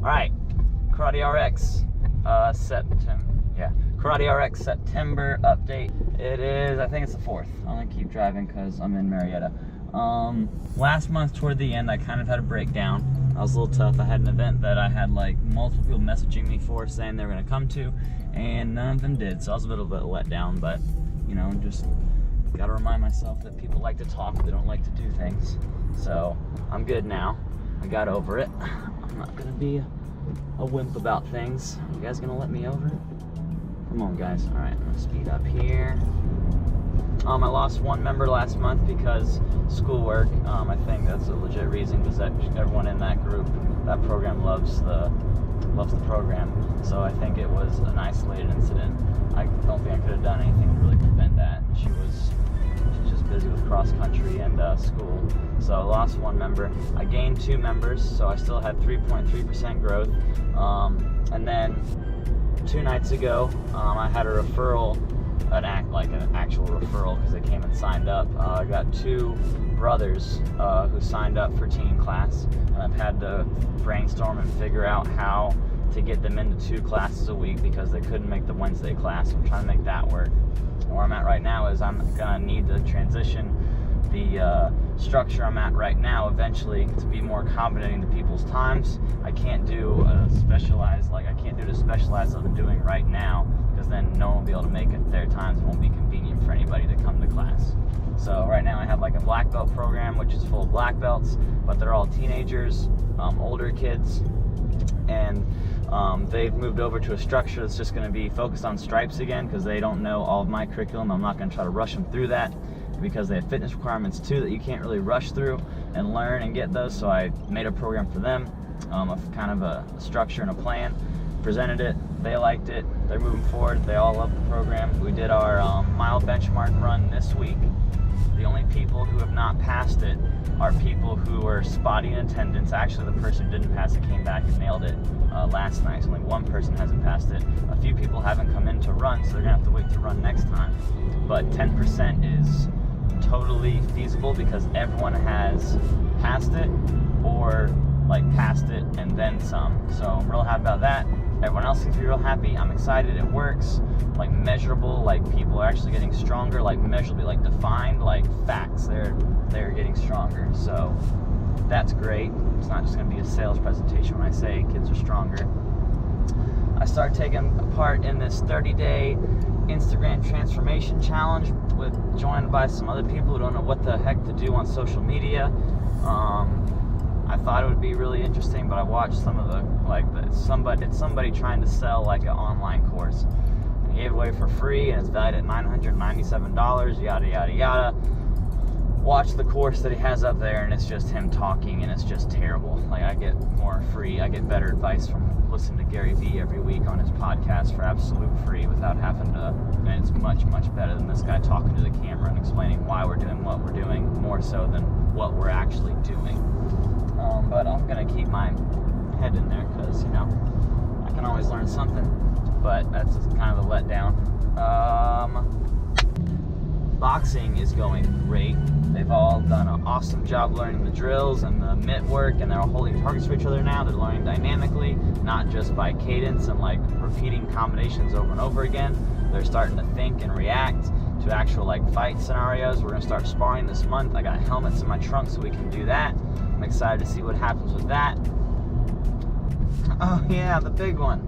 All right, Karate RX Karate RX September update. It is, I think it's the 4th. I'm gonna keep driving because I'm in Marietta. Last month toward the end, I kind of had a breakdown. I was a little tough. I had an event that I had like multiple people messaging me for, saying they were gonna come to, and none of them did. So I was a little bit let down, but you know, just gotta remind myself that people like to talk, but they don't like to do things. So I'm good now. I got over it. I'm not gonna be a wimp about things. You guys gonna let me over? Come on, guys. All right, I'm gonna speed up here. I lost one member last month because schoolwork. I think that's a legit reason, because that everyone in that group, that program loves the program. So I think it was an isolated incident. I don't think I could have done anything to really prevent that. She's just busy with cross country and school. So I lost one member. I gained 2 members, so I still had 3.3% growth. And then 2 nights ago, I had a referral, an actual referral, because they came and signed up. I got 2 brothers who signed up for teen class, and I've had to brainstorm and figure out how to get them into 2 classes a week because they couldn't make the Wednesday class. I'm trying to make that work. And where I'm at right now is I'm gonna need to transition the structure I'm at right now eventually to be more accommodating to people's times. I can't do a specialized, I can't do the specialized I'm doing right now, because then no one will be able to make it their times. It won't be convenient for anybody to come to class. So right now I have like a black belt program, which is full of black belts, but they're all teenagers, older kids, and they've moved over to a structure that's just going to be focused on stripes again, because they don't know all of my curriculum. I'm not going to try to rush them through that, because they have fitness requirements too that you can't really rush through and learn and get those. So I made a program for them, kind of a structure and a plan, presented it, they liked it, they're moving forward, they all love the program. We did our mile benchmark run this week. The only people who have not passed it are people who were spotty in attendance. Actually, the person who didn't pass it came back and nailed it last night. So only one person hasn't passed it. A few people haven't come in to run, so they're gonna have to wait to run next time. But 10% is totally feasible because everyone has passed it, or passed it and then some. So I'm real happy about that. Everyone else seems to be real happy. I'm excited. It works. Measurable. People are actually getting stronger. Measurably. Defined. Facts. They're getting stronger. So that's great. It's not just going to be a sales presentation when I say kids are stronger. I started taking part in this 30-day Instagram transformation challenge, joined by some other people who don't know what the heck to do on social media. I thought it would be really interesting, but I watched some of it's somebody trying to sell an online course. And he gave it away for free, and it's valued at $997, yada, yada, yada. Watch the course that he has up there, and it's just him talking, and it's just terrible. I get better advice from listening to Gary Vee every week on his podcast for absolute free without having to, and it's much, much better than this guy talking to the camera and explaining why we're doing what we're doing, more so than what we're actually doing. But I'm gonna keep my head in there because, I can always learn something, but that's just kind of a letdown. Boxing is going great. They've all done an awesome job learning the drills and the mitt work, and they're all holding targets for each other now. They're learning dynamically, not just by cadence and repeating combinations over and over again. They're starting to think and react to actual fight scenarios. We're gonna start sparring this month. I got helmets in my trunk so we can do that. I'm excited to see what happens with that. Oh yeah, the big one.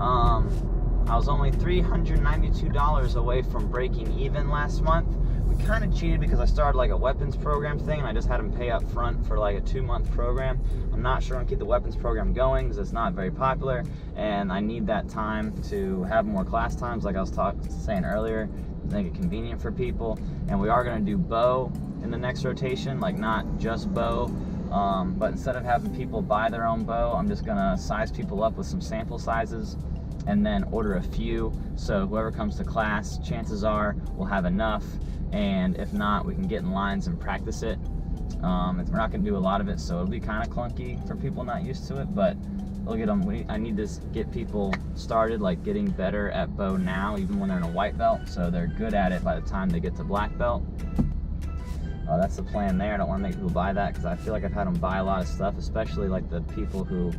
I was only $392 away from breaking even last month. We kind of cheated because I started a weapons program thing, and I just had them pay up front for a 2-month program. I'm not sure I'm gonna keep the weapons program going because it's not very popular, and I need that time to have more class times, like I was saying earlier, to make it convenient for people. And we are gonna do bow in the next rotation, not just bow. But instead of having people buy their own bow, I'm just gonna size people up with some sample sizes and then order a few, so whoever comes to class, chances are we'll have enough, and if not, we can get in lines and practice it. We're not gonna do a lot of it, so it'll be kind of clunky for people not used to it, but we'll get them. I need to get people started, getting better at bow now, even when they're in a white belt, so they're good at it by the time they get to black belt. That's the plan there. I don't want to make people buy that because I feel like I've had them buy a lot of stuff, especially the people who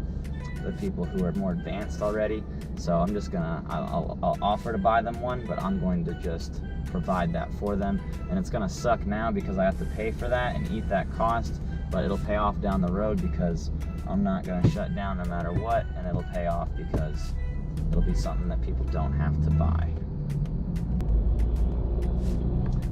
the people who are more advanced already. So I'm just gonna, I'll offer to buy them one, but I'm going to just provide that for them. And it's gonna suck now because I have to pay for that and eat that cost, but it'll pay off down the road because I'm not gonna shut down no matter what, and it'll pay off because it'll be something that people don't have to buy.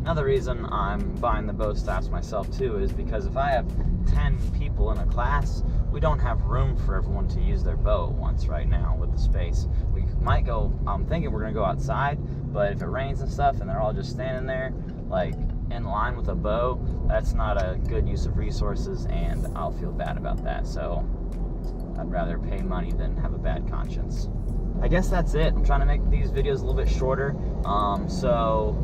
Another reason I'm buying the bow staffs myself too is because if I have 10 people in a class, we don't have room for everyone to use their bow at once right now with the space. We might go, I'm thinking we're gonna go outside, but if it rains and stuff and they're all just standing there like in line with a bow, that's not a good use of resources, and I'll feel bad about that. So I'd rather pay money than have a bad conscience. I guess that's it. I'm trying to make these videos a little bit shorter, so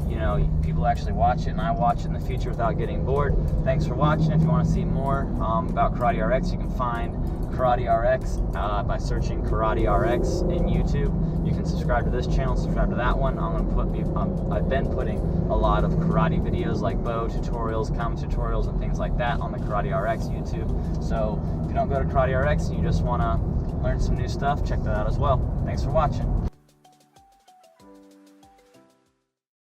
you know, people actually watch it and I watch it in the future without getting bored. Thanks for watching. If you want to see more about Karate RX, you can find Karate RX by searching Karate RX in YouTube. You can subscribe to this channel, subscribe to that one. I've been putting a lot of karate videos like bow tutorials, combat tutorials, and things like that on the Karate RX YouTube. So if you don't go to Karate RX and you just want to learn some new stuff, check that out as well. Thanks for watching.